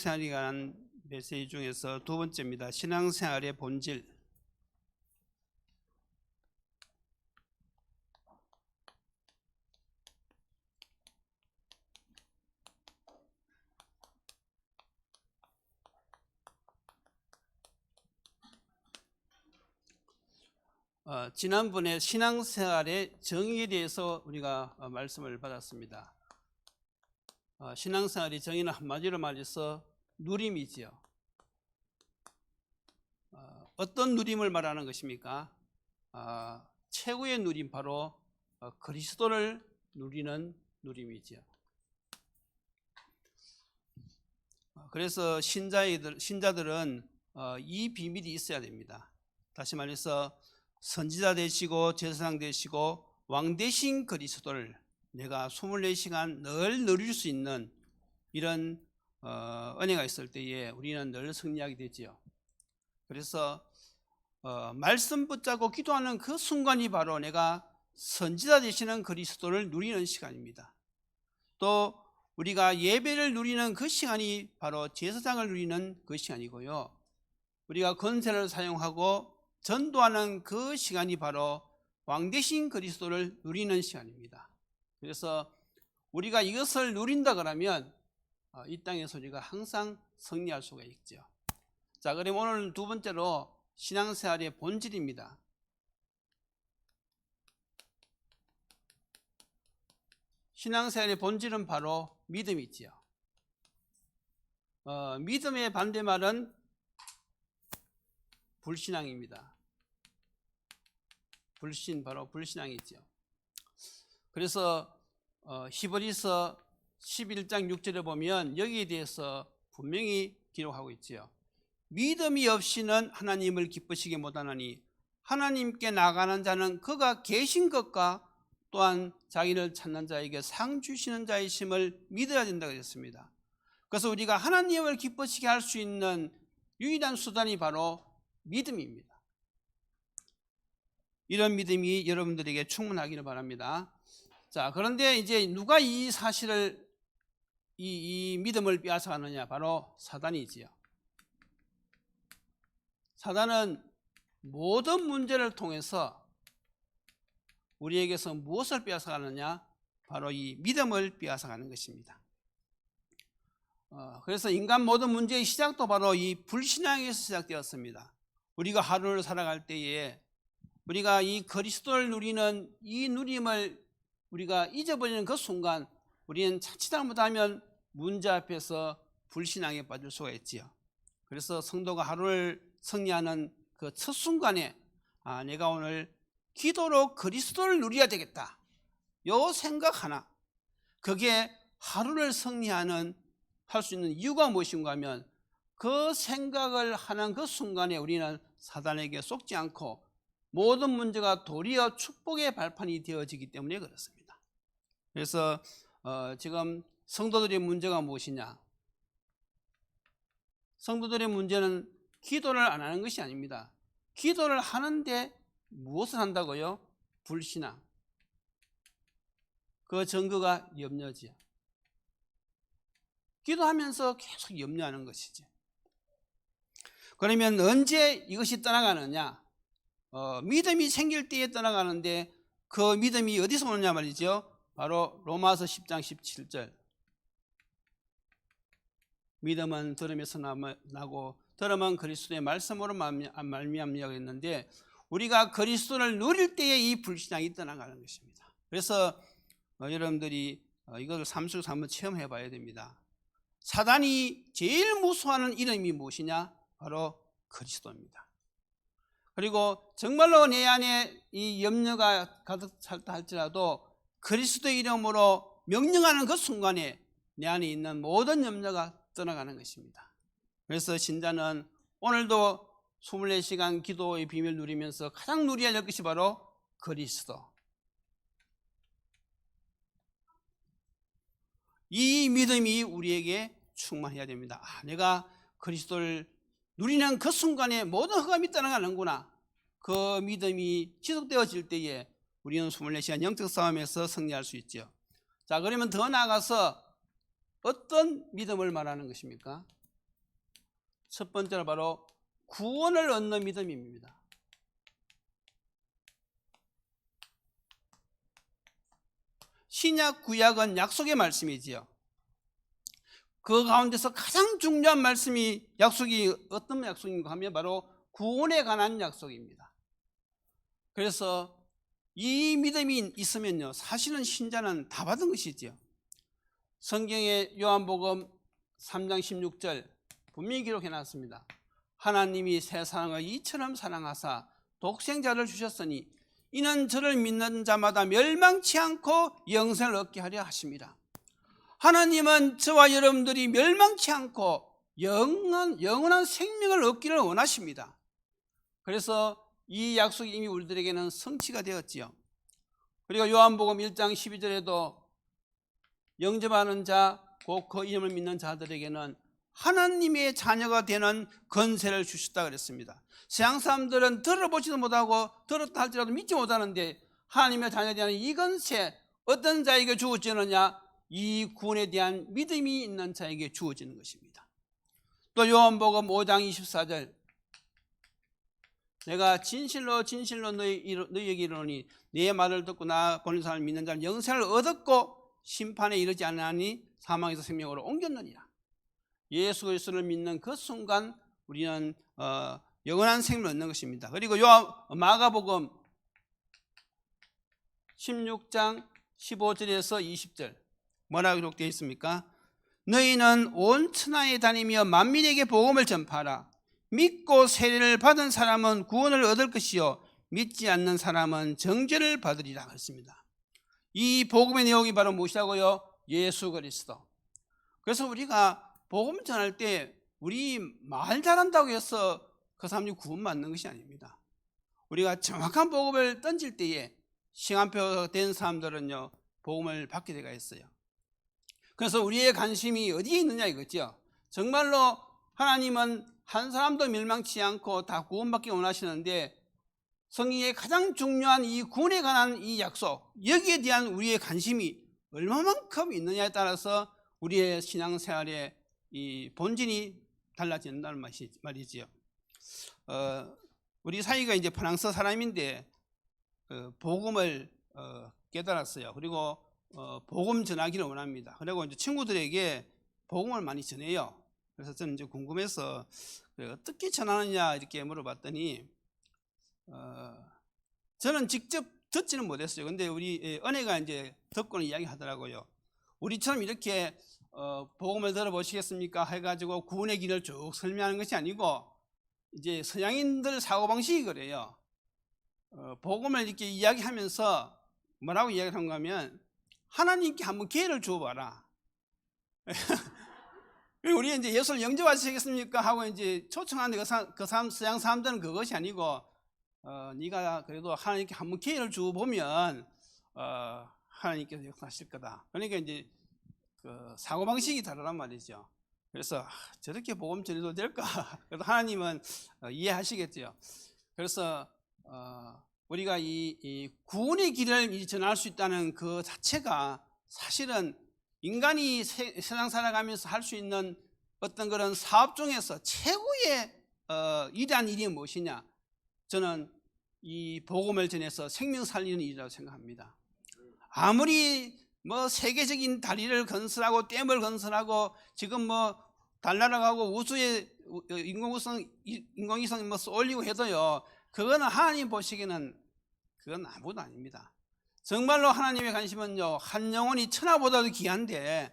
신앙생활에 관한 메시지 중에서 두 번째입니다. 신앙생활의 본질. 지난번에 신앙생활의 정의에 대해서 우리가 말씀을 받았습니다. 신앙생활의 정의는 한마디로 말해서 누림이지요. 어떤 누림을 말하는 것입니까? 최고의 누림, 바로 그리스도를 누리는 누림이지요. 그래서 신자들은 이 비밀이 있어야 됩니다. 다시 말해서 선지자 되시고 제사장 되시고 왕 되신 그리스도를 내가 24시간 늘 누릴 수 있는 이런 은혜가 있을 때에 우리는 늘 승리하게 되지요. 그래서 말씀 붙잡고 기도하는 그 순간이 바로 내가 선지자 되시는 그리스도를 누리는 시간입니다. 또 우리가 예배를 누리는 그 시간이 바로 제사장을 누리는 그 시간이고요. 우리가 권세를 사용하고 전도하는 그 시간이 바로 왕 되신 그리스도를 누리는 시간입니다. 그래서 우리가 이것을 누린다 그러면 이 땅에서 우리가 항상 승리할 수가 있죠. 자, 그럼 오늘 두 번째로 신앙생활의 본질입니다. 신앙생활의 본질은 바로 믿음이지요. 믿음의 반대말은 불신앙입니다. 불신, 바로 불신앙이죠. 그래서 히브리서 11장 6절에 보면 여기에 대해서 분명히 기록하고 있지요. 믿음이 없이는 하나님을 기쁘시게 못하나니 하나님께 나가는 자는 그가 계신 것과 또한 자기를 찾는 자에게 상 주시는 자이심을 믿어야 된다고 했습니다. 그래서 우리가 하나님을 기쁘시게 할 수 있는 유일한 수단이 바로 믿음입니다. 이런 믿음이 여러분들에게 충분하기를 바랍니다. 자, 그런데 이제 누가 이 사실을 이 믿음을 빼앗아가느냐? 바로 사단이지요. 사단은 모든 문제를 통해서 우리에게서 무엇을 빼앗아가느냐? 바로 이 믿음을 빼앗아가는 것입니다. 그래서 인간 모든 문제의 시작도 바로 이 불신앙에서 시작되었습니다. 우리가 하루를 살아갈 때에 우리가 이 그리스도를 누리는 이 누림을 우리가 잊어버리는 그 순간 우리는 자칫 잘못하면 문제 앞에서 불신앙에 빠질 수가 있지요. 그래서 성도가 하루를 승리하는 그 첫 순간에 내가 오늘 기도로 그리스도를 누려야 되겠다, 요 생각 하나, 그게 하루를 승리하는 할 수 있는 이유가 무엇인가 하면 그 생각을 하는 그 순간에 우리는 사단에게 속지 않고 모든 문제가 도리어 축복의 발판이 되어지기 때문에 그렇습니다. 그래서 지금 성도들의 문제가 무엇이냐? 성도들의 문제는 기도를 안 하는 것이 아닙니다. 기도를 하는데 무엇을 한다고요? 불신앙. 그 증거가 염려지요. 기도하면서 계속 염려하는 것이죠. 그러면 언제 이것이 떠나가느냐? 믿음이 생길 때에 떠나가는데 그 믿음이 어디서 오느냐 말이죠. 바로 로마서 10장 17절. 믿음은 들음에서 나고 들음은 그리스도의 말씀으로 말미암냐고 했는데 우리가 그리스도를 누릴 때에 이 불신앙이 떠나가는 것입니다. 그래서 여러분들이 이것을 삶 속에서 한번 체험해 봐야 됩니다. 사단이 제일 무서워하는 이름이 무엇이냐? 바로 그리스도입니다. 그리고 정말로 내 안에 이 염려가 가득 찼다 할지라도 그리스도의 이름으로 명령하는 그 순간에 내 안에 있는 모든 염려가 떠나가는 것입니다. 그래서 신자는 오늘도 24시간 기도의 비밀을 누리면서 가장 누려야 할 것이 바로 그리스도. 이 믿음이 우리에게 충만해야 됩니다. 내가 그리스도를 누리는 그 순간에 모든 흑암이 떠나가는구나. 그 믿음이 지속되어질 때에 우리는 24시간 영적 싸움에서 승리할 수 있죠. 자, 그러면 더 나아가서 어떤 믿음을 말하는 것입니까? 첫 번째로 바로 구원을 얻는 믿음입니다. 신약 구약은 약속의 말씀이지요. 그 가운데서 가장 중요한 말씀이 약속이 어떤 약속인가 하면 바로 구원에 관한 약속입니다. 그래서 이 믿음이 있으면요, 사실은 신자는 다 받은 것이지요. 성경의 요한복음 3장 16절 분명히 기록해 놨습니다. 하나님이 세상을 이처럼 사랑하사 독생자를 주셨으니 이는 저를 믿는 자마다 멸망치 않고 영생을 얻게 하려 하십니다. 하나님은 저와 여러분들이 멸망치 않고 영원한 생명을 얻기를 원하십니다. 그래서 이 약속이 이미 우리들에게는 성취가 되었지요. 그리고 요한복음 1장 12절에도 영접하는 자, 곧 그 이름을 믿는 자들에게는 하나님의 자녀가 되는 권세를 주셨다 그랬습니다. 세상 사람들은 들어보지도 못하고 들었다 할지라도 믿지 못하는데 하나님의 자녀에 대한 이 권세 어떤 자에게 주어지느냐? 이 구원에 대한 믿음이 있는 자에게 주어지는 것입니다. 또 요한복음 5장 24절 내가 진실로 너희에게 이르노니 내 말을 듣고 나 보는 사람을 믿는 자는 영생을 얻었고 심판에 이르지 않으니 사망에서 생명으로 옮겼느니라. 예수 그리스도를 믿는 그 순간 우리는 영원한 생명을 얻는 것입니다. 그리고 마가복음 16장 15절에서 20절 뭐라고 기록되어 있습니까? 너희는 온 천하에 다니며 만민에게 복음을 전파하라. 믿고 세례를 받은 사람은 구원을 얻을 것이요 믿지 않는 사람은 정죄를 받으리라 했습니다. 이 복음의 내용이 바로 무엇이라고요? 예수 그리스도. 그래서 우리가 복음 전할 때 우리 말 잘한다고 해서 그 사람이 구원받는 것이 아닙니다. 우리가 정확한 복음을 던질 때에 시간표 된 사람들은요 복음을 받게 되가 있어요. 그래서 우리의 관심이 어디에 있느냐 이거죠. 정말로 하나님은 한 사람도 멸망치 않고 다 구원받기 원하시는데 성경의 가장 중요한 이 구원에 관한 이 약속, 여기에 대한 우리의 관심이 얼마만큼 있느냐에 따라서 우리의 신앙생활의 이 본질이 달라진다는 말이지요. 우리 사이가 이제 프랑스 사람인데 복음을 깨달았어요. 그리고 복음 전하기를 원합니다. 그리고 이제 친구들에게 복음을 많이 전해요. 그래서 저는 이제 궁금해서 어떻게 전하느냐 이렇게 물어봤더니 저는 직접 듣지는 못했어요. 근데 우리 은혜가 이제 듣고는 이야기하더라고요. 우리처럼 이렇게 복음을 들어보시겠습니까? 해가지고 구원의 길을 쭉 설명하는 것이 아니고 이제 서양인들 사고방식이 그래요. 복음을 이렇게 이야기하면서 뭐라고 이야기를 한가 하면 하나님께 한번 기회를 주어봐라. 우리 이제 예수를 영접하시겠습니까? 하고 이제 초청하는데 그 사람, 서양 사람들은 그것이 아니고 네가 그래도 하나님께 한번 기회를 주어보면 하나님께서 역사하실 거다. 그러니까 이제 그 사고방식이 다르란 말이죠. 그래서 저렇게 복음 전해도 될까? 그래도 하나님은 이해하시겠죠. 그래서 우리가 이 구원의 길을 전할 수 있다는 그 자체가 사실은 인간이 세상 살아가면서 할 수 있는 어떤 그런 사업 중에서 최고의 위대한 일이 무엇이냐? 저는 이 복음을 전해서 생명 살리는 일이라고 생각합니다. 아무리 뭐 세계적인 다리를 건설하고 댐을 건설하고 지금 뭐 달나라가고 우주에 인공위성 뭐 쏠리고 해도요, 그거는 하나님 보시기에는 그건 아무것도 아닙니다. 정말로 하나님의 관심은요, 한 영혼이 천하보다도 귀한데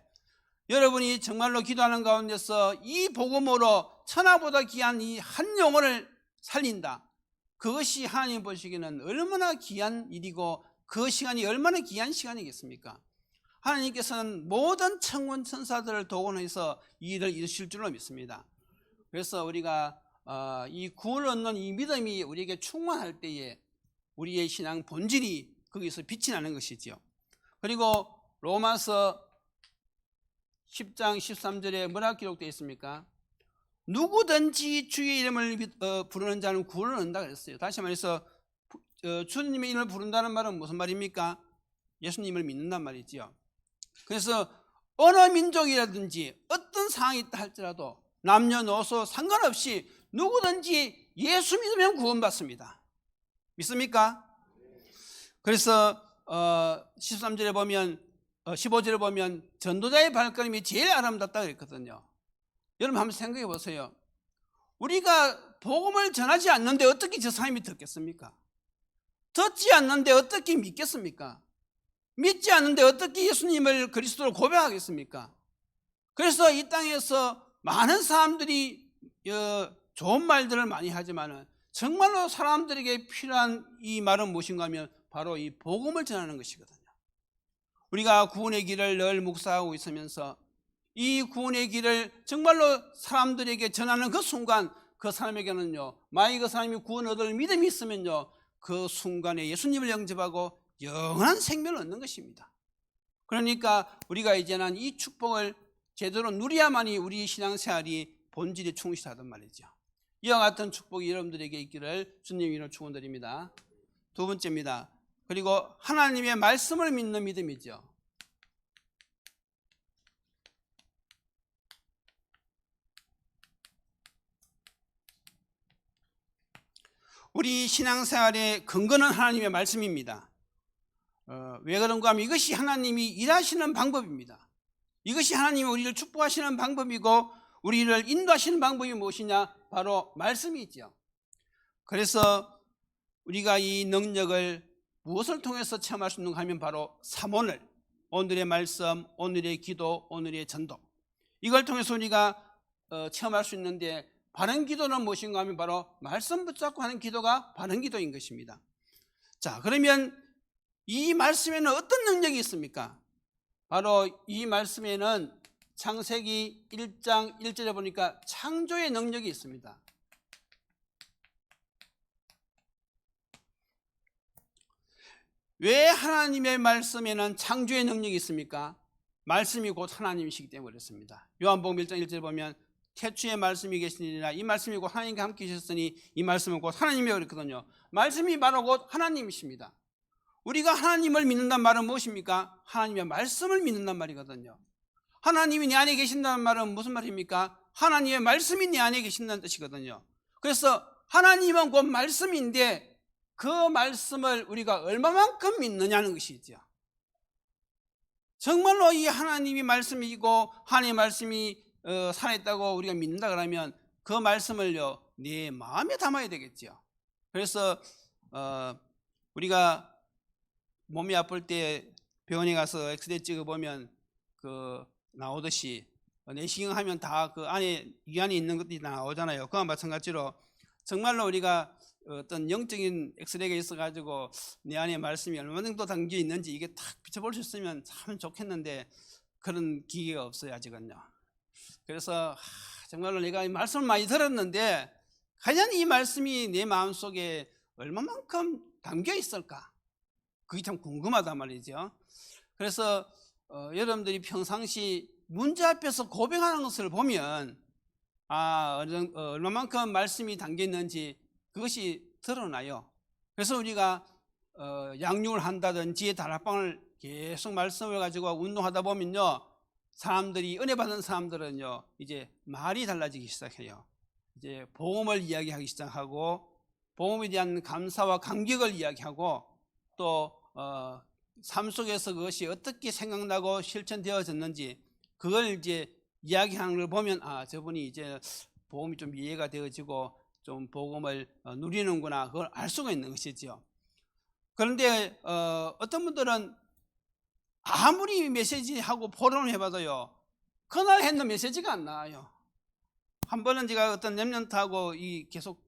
여러분이 정말로 기도하는 가운데서 이 복음으로 천하보다 귀한 이 한 영혼을 살린다. 그것이 하나님 보시기에는 얼마나 귀한 일이고 그 시간이 얼마나 귀한 시간이겠습니까? 하나님께서는 모든 천군 천사들을 동원해서 이 일을 이루실 줄로 믿습니다. 그래서 우리가 이 구원을 얻는 이 믿음이 우리에게 충만할 때에 우리의 신앙 본질이 거기서 빛이 나는 것이지요. 그리고 로마서 10장 13절에 뭐라고 기록되어 있습니까? 누구든지 주의 이름을 부르는 자는 구원을 얻는다 그랬어요. 다시 말해서 주님의 이름을 부른다는 말은 무슨 말입니까? 예수님을 믿는단 말이지요. 그래서 어느 민족이라든지 어떤 상황이 있다 할지라도 남녀노소 상관없이 누구든지 예수 믿으면 구원받습니다. 믿습니까? 그래서 13절에 보면 15절에 보면 전도자의 발걸음이 제일 아름답다 그랬거든요. 여러분 한번 생각해 보세요. 우리가 복음을 전하지 않는데 어떻게 저 사람이 듣겠습니까? 듣지 않는데 어떻게 믿겠습니까? 믿지 않는데 어떻게 예수님을 그리스도로 고백하겠습니까? 그래서 이 땅에서 많은 사람들이 좋은 말들을 많이 하지만 정말로 사람들에게 필요한 이 말은 무엇인가 하면 바로 이 복음을 전하는 것이거든요. 우리가 구원의 길을 늘 묵상하고 있으면서 이 구원의 길을 정말로 사람들에게 전하는 그 순간 그 사람에게는요, 만약 그 사람이 구원 얻을 믿음이 있으면요, 그 순간에 예수님을 영접하고 영원한 생명을 얻는 것입니다. 그러니까 우리가 이제는 이 축복을 제대로 누려야만이 우리 신앙생활이 본질에 충실하단 말이죠. 이와 같은 축복이 여러분들에게 있기를 주님 이름으로 축원드립니다. 두 번째입니다. 그리고 하나님의 말씀을 믿는 믿음이죠. 우리 신앙생활의 근거는 하나님의 말씀입니다. 왜 그런가 하면 이것이 하나님이 일하시는 방법입니다. 이것이 하나님이 우리를 축복하시는 방법이고 우리를 인도하시는 방법이 무엇이냐? 바로 말씀이죠. 그래서 우리가 이 능력을 무엇을 통해서 체험할 수 있는가 하면 바로 삼오늘, 오늘의 말씀, 오늘의 기도, 오늘의 전도, 이걸 통해서 우리가 체험할 수 있는데, 바른 기도는 무엇인가 하면 바로 말씀 붙잡고 하는 기도가 바른 기도인 것입니다. 자, 그러면 이 말씀에는 어떤 능력이 있습니까? 바로 이 말씀에는 창세기 1장 1절에 보니까 창조의 능력이 있습니다. 왜 하나님의 말씀에는 창조의 능력이 있습니까? 말씀이 곧 하나님이시기 때문에 그렇습니다. 요한복음 1장 1절에 보면 태초에 말씀이 계시니라, 이 말씀이 곧 하나님과 함께 계셨으니 이 말씀은 곧 하나님이라고 그랬거든요. 말씀이 바로 곧 하나님이십니다. 우리가 하나님을 믿는다는 말은 무엇입니까? 하나님의 말씀을 믿는다는 말이거든요. 하나님이 내 안에 계신다는 말은 무슨 말입니까? 하나님의 말씀이 내 안에 계신다는 뜻이거든요. 그래서 하나님은 곧 말씀인데 그 말씀을 우리가 얼마만큼 믿느냐는 것이죠. 정말로 이 하나님이 말씀이고 하나님의 말씀이 살아있다고 우리가 믿는다 그러면 그 말씀을요 내 마음에 담아야 되겠죠. 그래서 우리가 몸이 아플 때 병원에 가서 엑스레이 찍어보면 나오듯이 내시경 하면 다 그 안에 이 안에 있는 것들이 다 나오잖아요. 그와 마찬가지로 정말로 우리가 어떤 영적인 엑스레이가 있어가지고 내 안에 말씀이 얼마 정도 담겨 있는지 이게 탁 비춰볼 수 있으면 참 좋겠는데 그런 기계가 없어요 아직은요. 그래서 정말로 내가 이 말씀을 많이 들었는데 과연 이 말씀이 내 마음속에 얼마만큼 담겨 있을까? 그게 참 궁금하단 말이죠. 그래서 여러분들이 평상시 문제 앞에서 고백하는 것을 보면 얼마만큼 말씀이 담겨 있는지 그것이 드러나요. 그래서 우리가 양육을 한다든지 다락방을 계속 말씀을 가지고 운동하다 보면요, 사람들이 은혜 받은 사람들은요 이제 말이 달라지기 시작해요. 이제 복음을 이야기하기 시작하고 복음에 대한 감사와 감격을 이야기하고 또 삶 속에서 그것이 어떻게 생각나고 실천되어졌는지 그걸 이제 이야기하는 걸 보면 저분이 이제 복음이 좀 이해가 되어지고 좀 복음을 누리는구나, 그걸 알 수가 있는 것이죠. 그런데 어떤 분들은 아무리 메시지하고 포럼을 해봐도요 그날 했는 메시지가 안 나와요. 한 번은 제가 어떤 랩런트하고 계속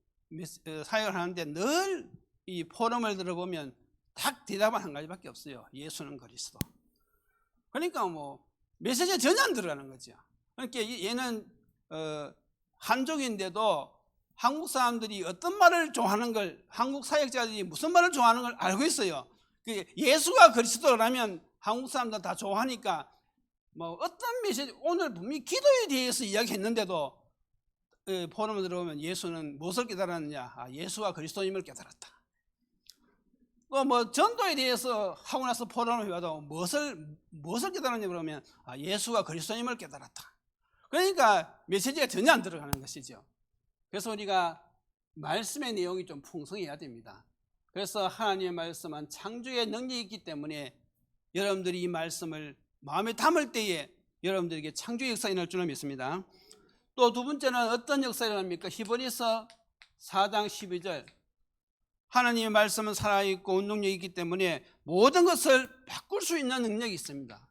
사역을 하는데 늘 이 포럼을 들어보면 딱 대답은 한 가지밖에 없어요. 예수는 그리스도. 그러니까 뭐 메시지가 전혀 안 들어가는 거죠. 그러니까 얘는 한족인데도 한국 사람들이 어떤 말을 좋아하는 걸, 한국 사역자들이 무슨 말을 좋아하는 걸 알고 있어요. 예수가 그리스도라면 한국 사람들 다 좋아하니까 뭐 어떤 메시지, 오늘 분명히 기도에 대해서 이야기했는데도 포럼을 들어보면 예수는 무엇을 깨달았느냐? 예수가 그리스도임을 깨달았다. 또 뭐 전도에 대해서 하고 나서 포럼을 해봐도 무엇을 깨달았냐 그러면 예수가 그리스도임을 깨달았다. 그러니까 메시지가 전혀 안 들어가는 것이죠. 그래서 우리가 말씀의 내용이 좀 풍성해야 됩니다. 그래서 하나님의 말씀은 창조의 능력이 있기 때문에 여러분들이 이 말씀을 마음에 담을 때에 여러분들에게 창조의 역사가 일어날 줄로 믿습니다. 또 두 번째는 어떤 역사가 일어납니까? 히브리서 4장 12절, 하나님의 말씀은 살아있고 운동력이 있기 때문에 모든 것을 바꿀 수 있는 능력이 있습니다.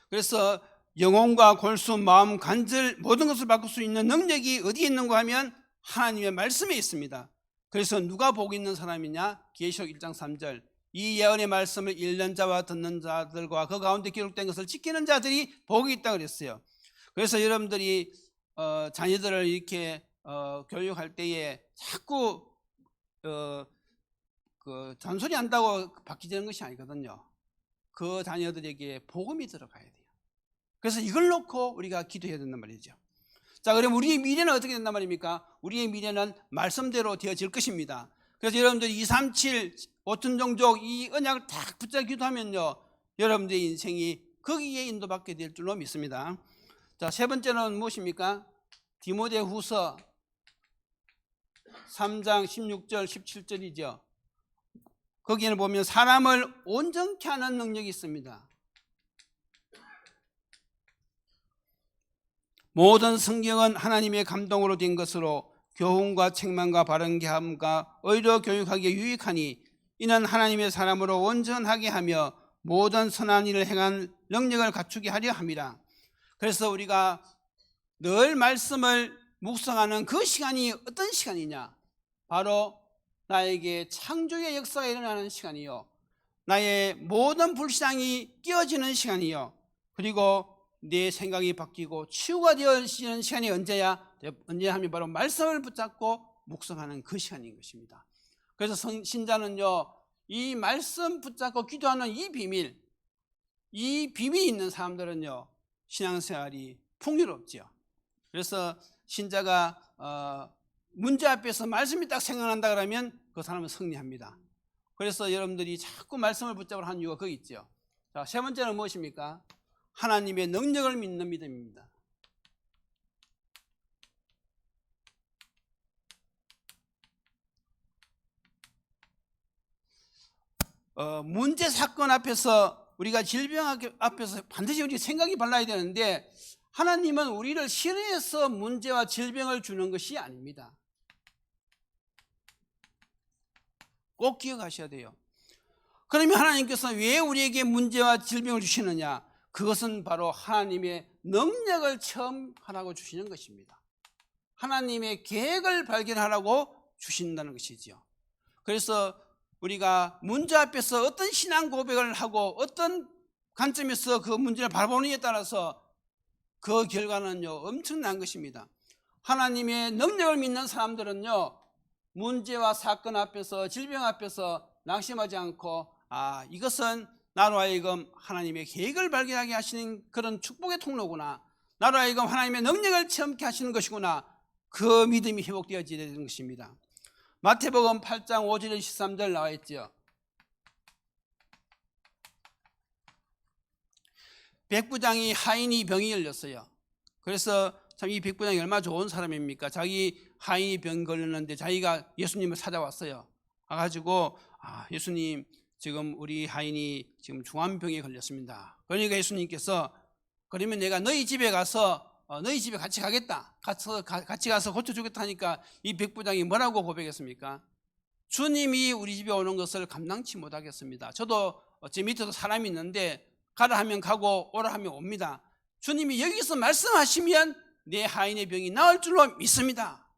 그래서 영혼과 골수, 마음, 관절 모든 것을 바꿀 수 있는 능력이 어디에 있는가 하면 하나님의 말씀에 있습니다. 그래서 누가 복 있는 사람이냐? 계시록 1장 3절, 이 예언의 말씀을 읽는 자와 듣는 자들과 그 가운데 기록된 것을 지키는 자들이 복이 있다고 그랬어요. 그래서 여러분들이 자녀들을 이렇게 교육할 때에 자꾸 그 잔소리 한다고 바뀌는 것이 아니거든요. 그 자녀들에게 복음이 들어가야 돼요. 그래서 이걸 놓고 우리가 기도해야 된단 말이죠. 자, 그럼 우리의 미래는 어떻게 된단 말입니까? 우리의 미래는 말씀대로 되어질 것입니다. 그래서 여러분들이 237 5천 종족 이 언약을 딱 붙잡고 기도하면요, 여러분들의 인생이 거기에 인도받게 될 줄로 믿습니다. 자, 세 번째는 무엇입니까? 디모데후서 3장 16절 17절이죠. 거기에는 보면 사람을 온전케 하는 능력이 있습니다. 모든 성경은 하나님의 감동으로 된 것으로 교훈과 책망과 바른 계함과 의로 교육하기에 유익하니 이는 하나님의 사람으로 온전하게 하며 모든 선한 일을 행한 능력을 갖추게 하려 함이라. 그래서 우리가 늘 말씀을 묵상하는 그 시간이 어떤 시간이냐? 바로 나에게 창조의 역사가 일어나는 시간이요, 나의 모든 불신앙이 깨어지는 시간이요, 그리고 내 생각이 바뀌고 치유가 되어지는 시간이 언제냐 하면 바로 말씀을 붙잡고 묵상하는 그 시간인 것입니다. 그래서 신자는요, 이 말씀 붙잡고 기도하는 이 비밀이 있는 사람들은요, 신앙생활이 풍요롭지요. 그래서 신자가 문제 앞에서 말씀이 딱 생각난다 그러면 그 사람은 승리합니다. 그래서 여러분들이 자꾸 말씀을 붙잡으려 하는 이유가 거기 있죠. 자, 세 번째는 무엇입니까? 하나님의 능력을 믿는 믿음입니다. 문제 사건 앞에서, 우리가 질병 앞에서 반드시 우리 생각이 발라야 되는데, 하나님은 우리를 싫어해서 문제와 질병을 주는 것이 아닙니다. 꼭 기억하셔야 돼요. 그러면 하나님께서 왜 우리에게 문제와 질병을 주시느냐? 그것은 바로 하나님의 능력을 체험하라고 주시는 것입니다. 하나님의 계획을 발견하라고 주신다는 것이죠. 그래서 우리가 문제 앞에서 어떤 신앙 고백을 하고 어떤 관점에서 그 문제를 바라보느냐에 따라서 그 결과는요, 엄청난 것입니다. 하나님의 능력을 믿는 사람들은요, 문제와 사건 앞에서, 질병 앞에서 낙심하지 않고, 이것은 나로 하여금 하나님의 계획을 발견하게 하시는 그런 축복의 통로구나, 나로 하여금 하나님의 능력을 체험케 하시는 것이구나, 그 믿음이 회복되어지게 되는 것입니다. 마태복음 8장 5절 13절 나와 있죠. 백부장이 하인이 병이 걸렸어요. 그래서 참 이 백부장이 얼마나 좋은 사람입니까? 자기 하인이 병 걸렸는데 자기가 예수님을 찾아왔어요. 와가지고, 예수님, 지금 우리 하인이 지금 중환병에 걸렸습니다. 그러니까 예수님께서, 그러면 내가 너희 집에 가서 너희 집에 같이 가겠다, 같이 가서 고쳐주겠다 하니까 이 백부장이 뭐라고 고백했습니까? 주님이 우리 집에 오는 것을 감당치 못하겠습니다. 저도 제 밑에도 사람이 있는데 가라 하면 가고 오라 하면 옵니다. 주님이 여기서 말씀하시면 내 하인의 병이 나을 줄로 믿습니다.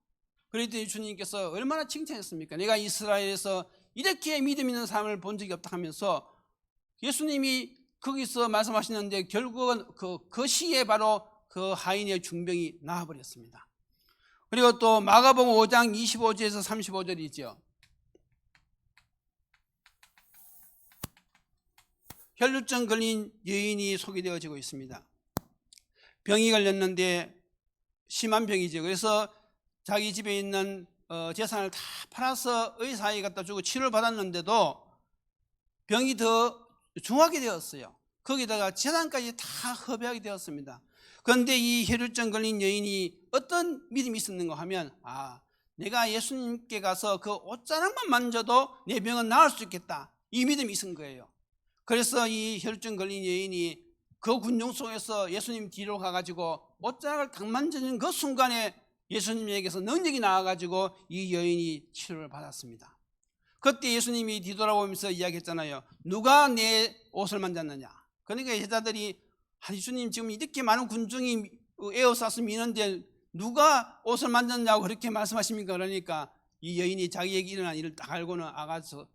그랬더니 주님께서 얼마나 칭찬했습니까? 내가 이스라엘에서 이렇게 믿음 있는 사람을 본 적이 없다 하면서 예수님이 거기서 말씀하시는데 결국은 그 시에 바로 그 하인의 중병이 나아버렸습니다. 그리고 또 마가복음 5장 25절에서 35절이죠. 혈루증 걸린 여인이 소개되어지고 있습니다. 병이 걸렸는데 심한 병이죠. 그래서 자기 집에 있는 재산을 다 팔아서 의사에 갖다 주고 치료를 받았는데도 병이 더 중하게 되었어요. 거기다가 재산까지 다 허비하게 되었습니다. 그런데 이 혈루증 걸린 여인이 어떤 믿음이 있었는가 하면, 내가 예수님께 가서 그 옷자락만 만져도 내 병은 나을 수 있겠다, 이 믿음이 있은 거예요. 그래서 이 혈루증 걸린 여인이 그 군중 속에서 예수님 뒤로 가가지고 옷자락을 딱 만지는 그 순간에 예수님에게서 능력이 나와가지고 이 여인이 치료를 받았습니다. 그때 예수님이 뒤돌아보면서 이야기했잖아요. 누가 내 옷을 만졌느냐. 그러니까 여자들이, 예수님 지금 이렇게 많은 군중이 에워싸서 미는데 누가 옷을 만졌냐고 그렇게 말씀하십니까? 그러니까 이 여인이 자기에게 일어난 일을 딱 알고는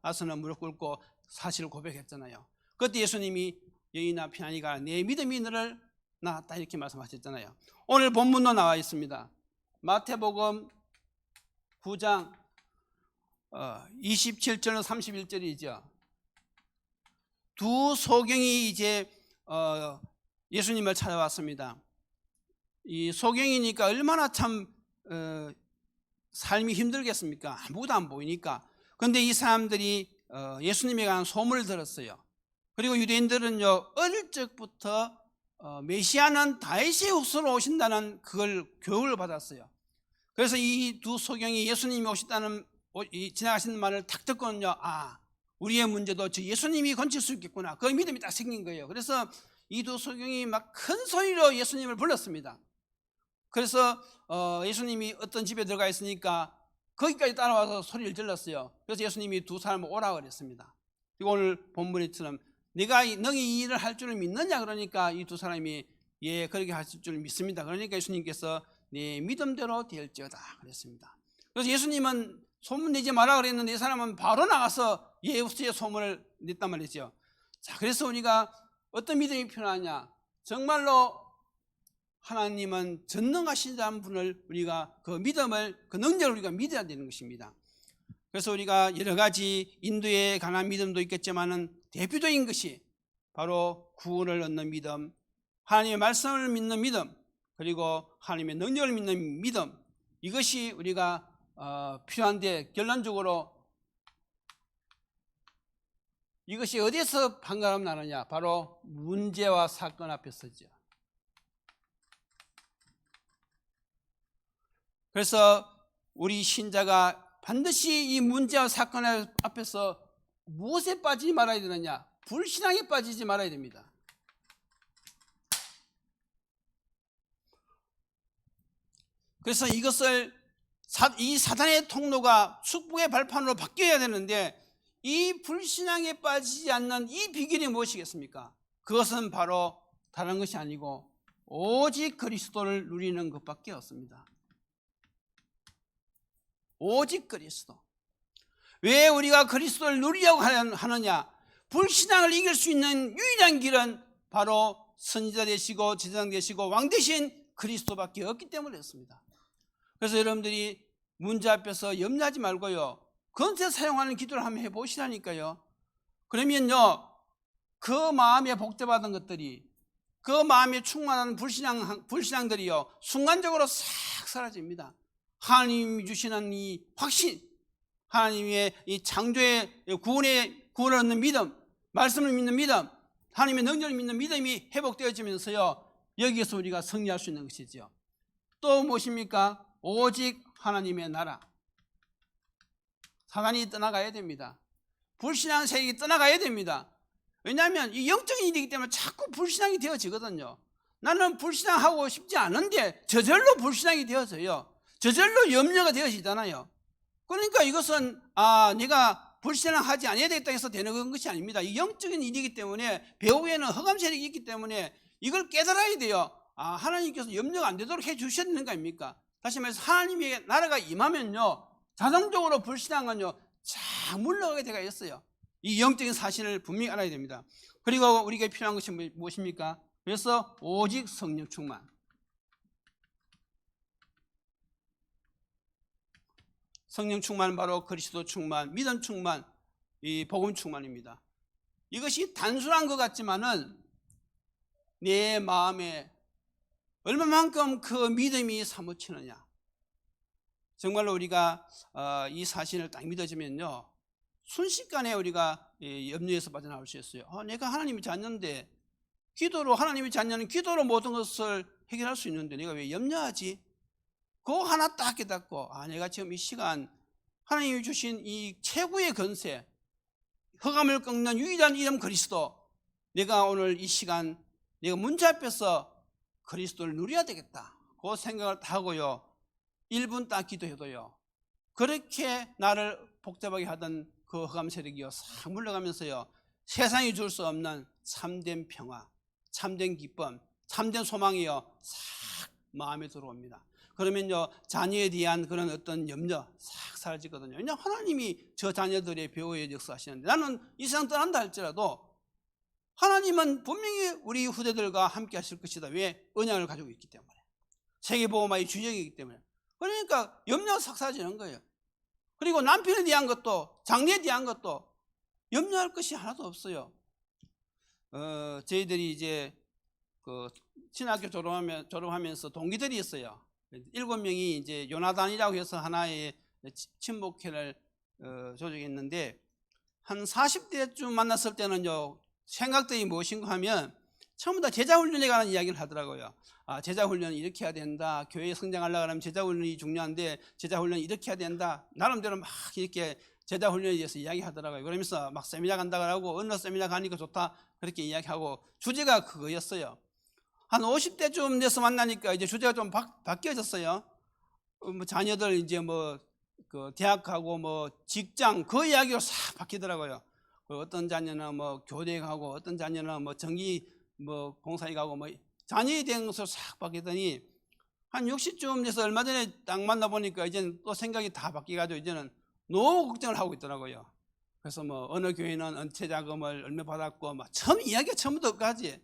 아서는 무릎 꿇고 사실을 고백했잖아요. 그때 예수님이, 여인아 피하니 가라, 내 믿음이 너를 나았다, 이렇게 말씀하셨잖아요. 오늘 본문도 나와 있습니다. 마태복음 9장 27절로 31절이죠. 두 소경이 이제 예수님을 찾아왔습니다. 이 소경이니까 얼마나 참 삶이 힘들겠습니까? 아무것도 안 보이니까. 그런데 이 사람들이 예수님에 관한 소문을 들었어요. 그리고 유대인들은요, 어릴 적부터 메시아는 다윗의 후손으로 오신다는 그걸 교육을 받았어요. 그래서 이 두 소경이 예수님이 오신다는 지나가시는 말을 탁 듣고는요, 우리의 문제도 저 예수님이 건칠 수 있겠구나, 그 믿음이 딱 생긴 거예요. 그래서 이 두 소경이 막 큰 소리로 예수님을 불렀습니다. 그래서 예수님이 어떤 집에 들어가 있으니까 거기까지 따라와서 소리를 질렀어요. 그래서 예수님이 두 사람을 오라 그랬습니다. 그리고 오늘 본문에처럼 너희 이 일을 할 줄을 믿느냐, 그러니까 이 두 사람이 예, 그렇게 하실 줄 믿습니다. 그러니까 예수님께서 네 믿음대로 될지어다 그랬습니다. 그래서 예수님은 소문 내지 마라 그랬는데 이 사람은 바로 나가서 예수의 소문을 냈단 말이죠. 자, 그래서 우리가 어떤 믿음이 필요하냐, 정말로 하나님은 전능하시다는 분을 우리가 그 믿음을, 그 능력을 우리가 믿어야 되는 것입니다. 그래서 우리가 여러 가지 인도에 관한 믿음도 있겠지만은 대표적인 것이 바로 구원을 얻는 믿음, 하나님의 말씀을 믿는 믿음, 그리고 하나님의 능력을 믿는 믿음, 이것이 우리가 필요한데, 결론적으로 이것이 어디서 판가름 나느냐, 바로 문제와 사건 앞에서죠. 그래서 우리 신자가 반드시 이 문제와 사건 앞에서 무엇에 빠지지 말아야 되느냐, 불신앙에 빠지지 말아야 됩니다. 그래서 이것을 이 사단의 통로가 축복의 발판으로 바뀌어야 되는데, 이 불신앙에 빠지지 않는 이 비결이 무엇이겠습니까? 그것은 바로 다른 것이 아니고 오직 그리스도를 누리는 것밖에 없습니다. 오직 그리스도. 왜 우리가 그리스도를 누리려고 하느냐? 불신앙을 이길 수 있는 유일한 길은 바로 선지자 되시고 제사장 되시고 왕 되신 그리스도밖에 없기 때문에 그렇습니다. 그래서 여러분들이 문제 앞에서 염려하지 말고요, 건세 사용하는 기도를 한번 해보시라니까요. 그러면요, 그 마음에 복잡하던 것들이, 그 마음에 충만한 불신앙들이요, 순간적으로 싹 사라집니다. 하나님이 주시는 이 확신, 하나님의 이 창조의 구원을 얻는 믿음, 말씀을 믿는 믿음, 하나님의 능력을 믿는 믿음이 회복되어지면서요, 여기에서 우리가 승리할 수 있는 것이죠. 또 무엇입니까? 오직 하나님의 나라. 사단이 떠나가야 됩니다. 불신앙 세력이 떠나가야 됩니다. 왜냐하면 이 영적인 일이기 때문에 자꾸 불신앙이 되어지거든요. 나는 불신앙하고 싶지 않은데 저절로 불신앙이 되어져요. 저절로 염려가 되어지잖아요. 그러니까 이것은 내가 불신앙하지 않아야 되겠다 해서 되는 것이 아닙니다. 이 영적인 일이기 때문에 배후에는 흑암 세력이 있기 때문에 이걸 깨달아야 돼요. 하나님께서 염려가 안 되도록 해 주셔야 되는 거 아닙니까? 다시 말해서 하나님의 나라가 임하면요, 자동적으로 불신앙은요 쫙 물러가게 되어 있어요. 이 영적인 사실을 분명히 알아야 됩니다. 그리고 우리가 필요한 것이 무엇입니까? 그래서 오직 성령 충만. 성령 충만은 바로 그리스도 충만, 믿음 충만, 이 복음 충만입니다. 이것이 단순한 것 같지만은 내 마음에 얼마만큼 그 믿음이 사무치느냐. 정말로 우리가 이 사실을 딱 믿어지면요, 순식간에 우리가 염려에서 빠져나올 수 있어요. 내가 하나님의 자녀인데 기도로 하나님의 자녀는 기도로 모든 것을 해결할 수 있는데 내가 왜 염려하지? 그거 하나 딱 깨닫고 내가 지금 이 시간 하나님이 주신 이 최고의 권세, 흑암을 꺾는 유일한 이름 그리스도, 내가 오늘 이 시간 내가 문제 앞에서 그리스도를 누려야 되겠다 그 생각을 다 하고요, 1분 딱 기도해도요, 그렇게 나를 복잡하게 하던 그 흑암 세력이요 싹 물러가면서요, 세상이 줄 수 없는 참된 평화, 참된 기쁨, 참된 소망이요 싹 마음에 들어옵니다. 그러면요 자녀에 대한 그런 어떤 염려 싹 사라지거든요. 왜냐하면 하나님이 저 자녀들의 배후에 역사하시는데, 나는 이 세상 떠난다 할지라도 하나님은 분명히 우리 후대들과 함께 하실 것이다. 왜? 언약을 가지고 있기 때문에, 세계보호마의 주역이기 때문에. 그러니까 염려가 싹 사라지는 거예요. 그리고 남편에 대한 것도 장래에 대한 것도 염려할 것이 하나도 없어요. 저희들이 이제 그 신학교 졸업하면서 동기들이 있어요. 7명이 이제 요나단이라고 해서 하나의 친목회를 조직했는데, 한 40대쯤 만났을 때는요 생각들이 무엇인가 하면 전부 다 제자훈련에 관한 이야기를 하더라고요. 제자훈련 이렇게 해야 된다, 교회 성장하려고 하면 제자훈련이 중요한데 제자훈련 이렇게 해야 된다, 나름대로 막 이렇게 제자훈련에 대해서 이야기하더라고요. 그러면서 막 세미나 간다고 하고 어느 세미나 가니까 좋다 그렇게 이야기하고, 주제가 그거였어요. 한 50대쯤 돼서 만나니까 이제 주제가 좀 바뀌어졌어요. 뭐 자녀들 이제 그 대학 가고 직장 그 이야기로 싹 바뀌더라고요. 어떤 자녀는 교대 가고 어떤 자녀는 전기 공사에 가고 자녀에 대한 것으로 싹 바뀌더니 한 60쯤 돼서 얼마 전에 딱 만나보니까 이제는 또 생각이 다 바뀌어가지고 이제는 노후 걱정을 하고 있더라고요. 그래서 어느 교회는 은퇴 자금을 얼마 받았고 처음 이야기가 처음부터까지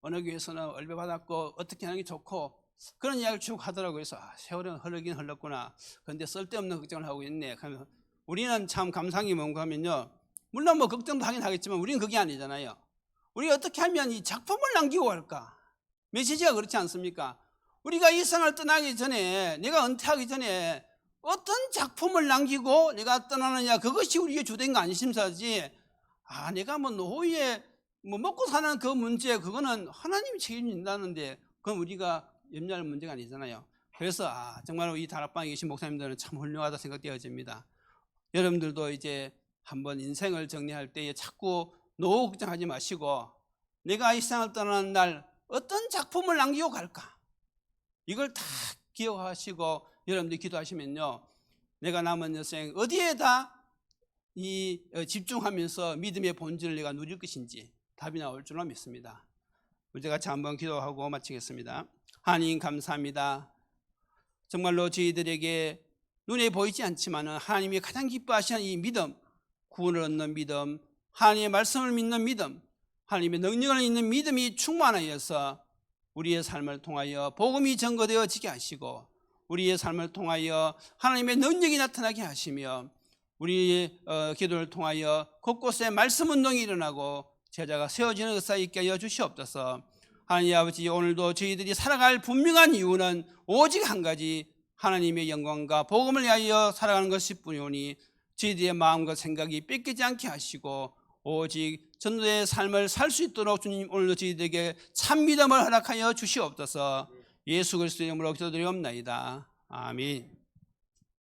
어느 교회에서는 얼마 받았고 어떻게 하는 게 좋고 그런 이야기를 쭉 하더라고요. 그래서 세월은 흐르긴 흘렀구나. 그런데 쓸데없는 걱정을 하고 있네. 그러면 우리는 참 감상이 뭔가 하면요, 물론 걱정도 하긴 하겠지만 우리는 그게 아니잖아요. 우리가 어떻게 하면 이 작품을 남기고 갈까? 메시지가 그렇지 않습니까? 우리가 이 세상을 떠나기 전에, 내가 은퇴하기 전에 어떤 작품을 남기고 내가 떠나느냐, 그것이 우리의 주된 거 아니심사지. 내가 노후에 먹고 사는 그 문제, 그거는 하나님이 책임진다는데 그건 우리가 염려할 문제가 아니잖아요. 그래서 정말 이 다락방에 계신 목사님들은 참 훌륭하다 생각되어집니다. 여러분들도 이제 한번 인생을 정리할 때에 자꾸 노후 걱정하지 마시고, 내가 이 세상을 떠나는 날 어떤 작품을 남기고 갈까, 이걸 다 기억하시고 여러분들이 기도하시면요, 내가 남은 여생 어디에다 집중하면서 믿음의 본질을 내가 누릴 것인지 답이 나올 줄로 믿습니다. 우리 같이 한번 기도하고 마치겠습니다. 하나님 감사합니다. 정말로 저희들에게 눈에 보이지 않지만 하나님이 가장 기뻐하시는 이 믿음, 구원을 얻는 믿음, 하나님의 말씀을 믿는 믿음, 하나님의 능력을 믿는 믿음이 충만하여서 우리의 삶을 통하여 복음이 증거되어지게 하시고, 우리의 삶을 통하여 하나님의 능력이 나타나게 하시며, 우리의 기도를 통하여 곳곳에 말씀 운동이 일어나고 제자가 세워지는 역사 있게 하여 주시옵소서. 하나님 아버지, 오늘도 저희들이 살아갈 분명한 이유는 오직 한 가지, 하나님의 영광과 복음을 위하여 살아가는 것일 뿐이오니 저희들의 마음과 생각이 뺏기지 않게 하시고 오직 전도의 삶을 살 수 있도록 주님 오늘도 저희들에게 참 믿음을 허락하여 주시옵소서. 예수 그리스도의 이름으로 기도드리옵나이다. 아멘.